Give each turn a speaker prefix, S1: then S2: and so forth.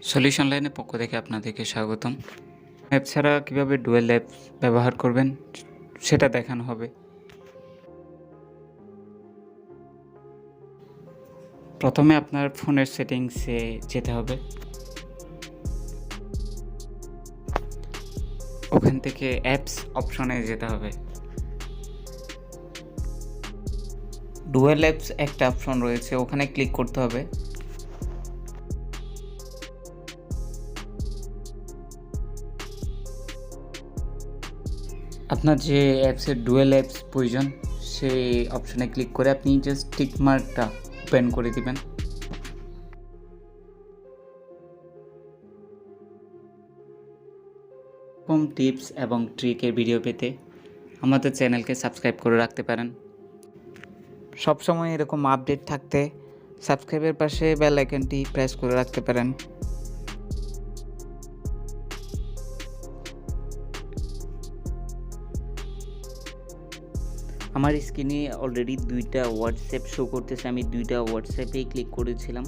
S1: Solution লাইনের পক্ষ থেকে আপনাদেরকে স্বাগতম। অ্যাপ ছাড়া কীভাবে ডুয়েল অ্যাপ ব্যবহার করবেন সেটা দেখানো হবে। প্রথমে আপনার ফোনের সেটিংসে যেতে হবে। ওখান থেকে অ্যাপস অপশনে যেতে হবে। ডুয়েল অ্যাপস একটা অপশন রয়েছে, ওখানে ক্লিক করতে হবে। আপনার যে অ্যাপসের ডুয়েল অ্যাপস প্রয়োজন সেই অপশনে ক্লিক করে আপনি জাস্ট টিক মার্কটা ওপেন করে দিবেন। এরকম টিপস এবং ট্রিকের ভিডিও পেতে আমাদের চ্যানেলকে সাবস্ক্রাইব করে রাখতে পারেন। সবসময় এরকম আপডেট থাকতে সাবস্ক্রাইবের পাশে বেল আইকনটি প্রেস করে রাখতে পারেন। আমার স্ক্রিনে অলরেডি 2টা হোয়াটসঅ্যাপ শো করতেছে, আমি 2টা হোয়াটসঅ্যাপেই ক্লিক করেছিলাম।